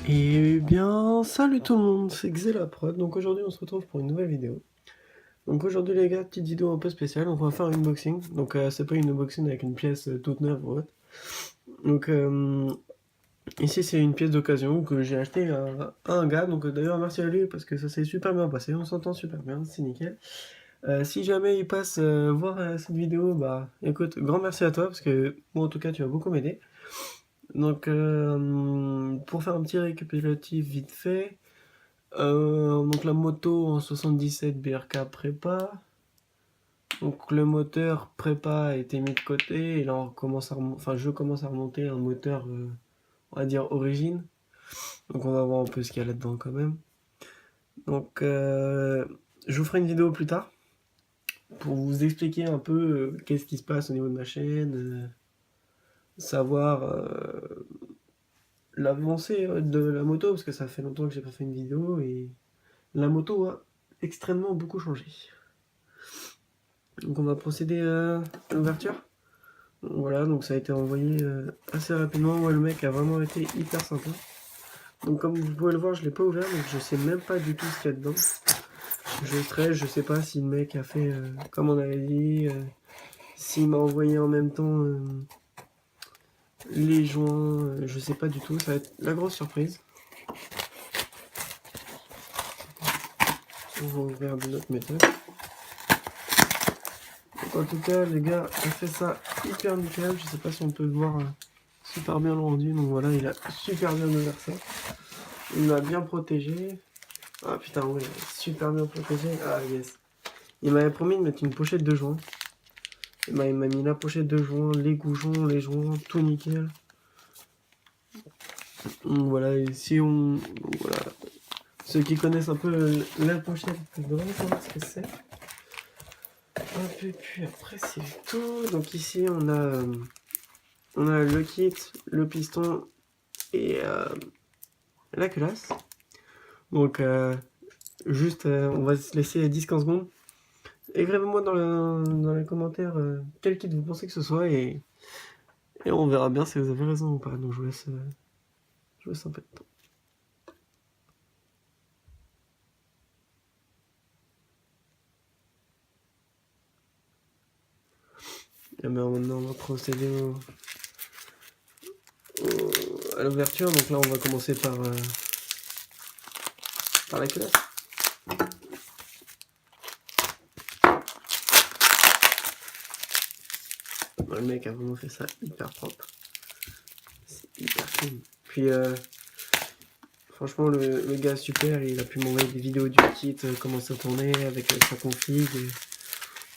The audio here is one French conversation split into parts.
Eh bien, salut tout le monde, c'est Xelaprod. Donc aujourd'hui, on se retrouve pour une nouvelle vidéo. Donc aujourd'hui, les gars, petite vidéo un peu spéciale. On va faire un unboxing. Donc c'est pas une unboxing avec une pièce toute neuve ou autre. Donc ici, c'est une pièce d'occasion que j'ai acheté à un gars. Donc d'ailleurs, merci à lui parce que ça s'est super bien passé. On s'entend super bien, c'est nickel. Si jamais il passe voir cette vidéo, bah écoute, grand merci à toi parce que moi en tout cas, tu as beaucoup m'aider. Donc pour faire un petit récapitulatif vite fait. Donc la moto en 77 BRK prépa. Donc le moteur prépa a été mis de côté et là on commence enfin je commence à remonter un moteur on va dire origine. Donc on va voir un peu ce qu'il y a là-dedans quand même. Donc je vous ferai une vidéo plus tard pour vous expliquer un peu qu'est-ce qui se passe au niveau de ma chaîne, savoir l'avancée de la moto parce que ça fait longtemps que j'ai pas fait une vidéo et la moto a extrêmement beaucoup changé. Donc on va procéder à l'ouverture. Voilà, donc ça a été envoyé assez rapidement. Ouais, le mec a vraiment été hyper sympa. Donc comme vous pouvez le voir, je l'ai pas ouvert, donc je sais même pas du tout ce qu'il y a dedans. Je stresse, je sais pas si le mec a fait comme on avait dit, s'il m'a envoyé en même temps les joints, je sais pas du tout. Ça va être la grosse surprise. On va ouvrir de notre méthode. Donc en tout cas, les gars a fait ça hyper nickel. Je sais pas si on peut le voir super bien le rendu. Donc voilà, il a super bien ouvert ça. Il m'a bien protégé. Ah putain, ouais, super bien protégé. Ah yes. Il m'avait promis de mettre une pochette de joints. Il m'a mis la pochette de joints, les goujons, les joints, tout nickel. Donc voilà, ici on. Voilà. Ceux qui connaissent un peu la pochette peuvent vraiment savoir ce que c'est. Hop, et puis après c'est tout. Donc ici on a le kit, le piston et la culasse. Donc juste on va se laisser 10-15 secondes. Écrivez-moi dans les commentaires quel kit vous pensez que ce soit et on verra bien si vous avez raison ou pas. Donc je vous laisse un peu de temps. Et bien maintenant on va procéder à l'ouverture. Donc là on va commencer par la culasse. Le mec a vraiment fait ça hyper propre. C'est hyper clean. Puis franchement le gars super, il a pu m'envoyer des vidéos du kit, comment ça tournait avec sa config.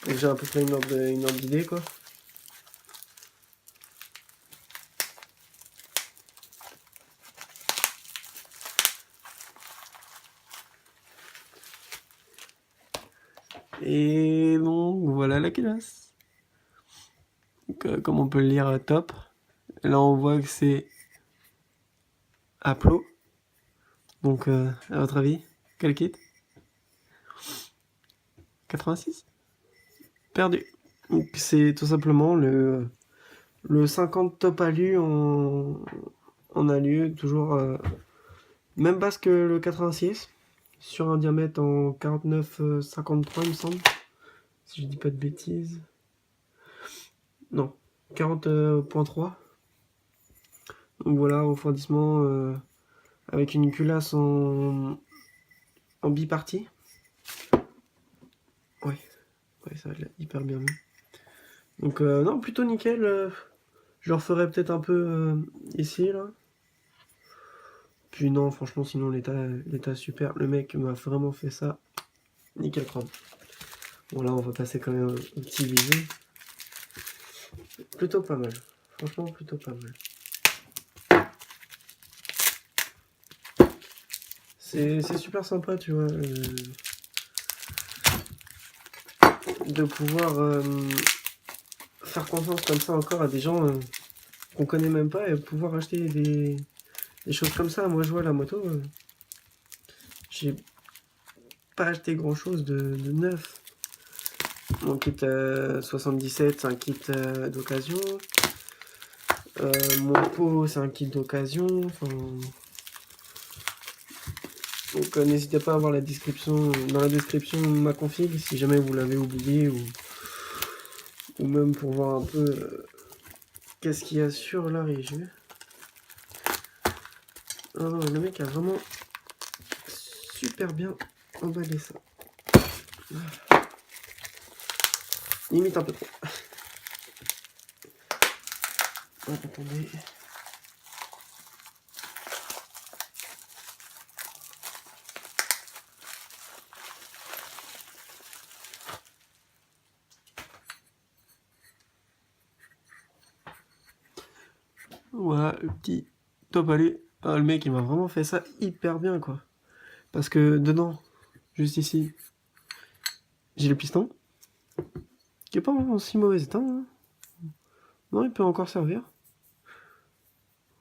Donc j'ai à peu près une ordre d'idée quoi. Et donc voilà la culasse. Donc, comme on peut le lire, top. Là on voit que c'est Aplo. Donc à votre avis, quel kit? 86? Perdu. Donc c'est tout simplement le 50 top alu en alu, toujours même base que le 86, sur un diamètre en 49,53 il me semble, si je dis pas de bêtises. Non, 40,3. Donc voilà, refroidissement avec une culasse en bipartie. Ouais, ça l'a hyper bien mis. Donc non, plutôt nickel. Je le referai peut-être un peu ici, là. Puis non, franchement, sinon l'état super. Le mec m'a vraiment fait ça. Nickel chrome. Bon là, on va passer quand même au petit bisou. Plutôt pas mal. Franchement, plutôt pas mal. C'est super sympa, tu vois, de pouvoir faire confiance comme ça encore à des gens qu'on connaît même pas et pouvoir acheter des choses comme ça. Moi, je vois la moto, j'ai pas acheté grand chose de neuf. Mon kit 77, c'est un kit d'occasion. Mon pot, c'est un kit d'occasion. Enfin, Donc n'hésitez pas à voir la description, dans la description ma config si jamais vous l'avez oublié ou même pour voir un peu qu'est-ce qu'il y a sur la régie. Ah non, le mec a vraiment super bien emballé ça. Limite un peu trop. Ah, attendez. Voilà, le petit top allé. Ah, le mec il m'a vraiment fait ça hyper bien quoi. Parce que dedans, juste ici, j'ai le piston. Qui est pas en si mauvais état. Hein. Non, il peut encore servir.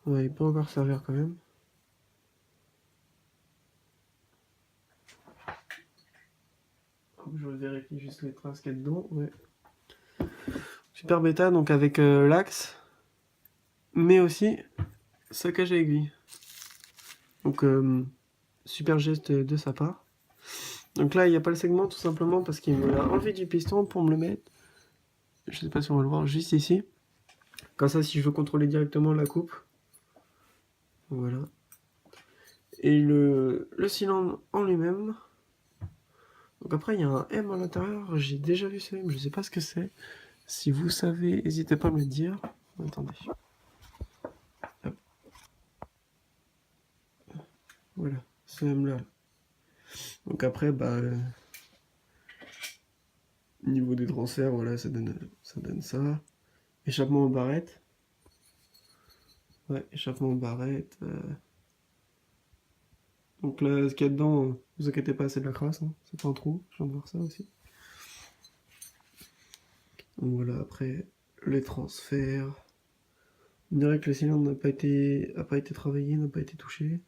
Ouais, il peut encore servir quand même. Je vérifie juste les traces qu'il y a dedans. Ouais. Super bêta, donc avec l'axe, mais aussi sa cage à aiguille. Donc super geste de sa part. Donc là, il n'y a pas le segment tout simplement parce qu'il me l'a enlevé du piston pour me le mettre. Je sais pas si on va le voir juste ici. Comme ça, si je veux contrôler directement la coupe. Voilà. Et le cylindre en lui-même. Donc après, il y a un M à l'intérieur. J'ai déjà vu ce M, je sais pas ce que c'est. Si vous savez, n'hésitez pas à me le dire. Attendez. Hop. Voilà, ce M là. Donc après, bah, niveau des transferts, voilà, ça donne ça. Échappement aux barrettes. Ouais, échappement aux barrettes. Donc là, ce qu'il y a dedans, vous inquiétez pas, c'est de la crasse, hein. C'est pas un trou, je viens de voir ça aussi. Donc voilà, après, les transferts. On dirait que le cylindre n'a pas été travaillé, n'a pas été touché.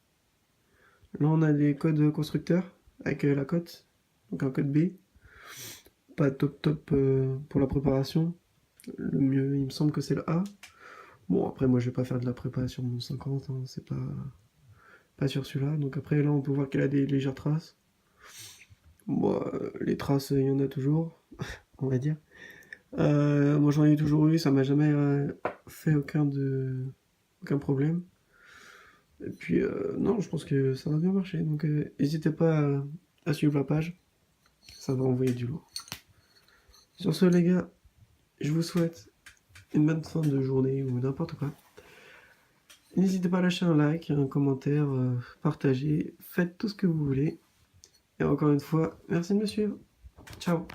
Là, on a des codes constructeurs avec la cote, donc un code B. Pas top pour la préparation. Le mieux, il me semble que c'est le A. Bon, après, moi, je vais pas faire de la prépa sur mon 50, hein, c'est pas sur celui-là. Donc après, là, on peut voir qu'elle a des légères traces. Bon, les traces, il y en a toujours, on va dire. Moi, j'en ai toujours eu, ça m'a jamais fait aucun problème. Et puis, non, je pense que ça va bien marcher. Donc, n'hésitez pas à suivre la page. Ça va envoyer du lourd. Sur ce, les gars, je vous souhaite une bonne fin de journée ou n'importe quoi. N'hésitez pas à lâcher un like, un commentaire, partager. Faites tout ce que vous voulez. Et encore une fois, merci de me suivre. Ciao.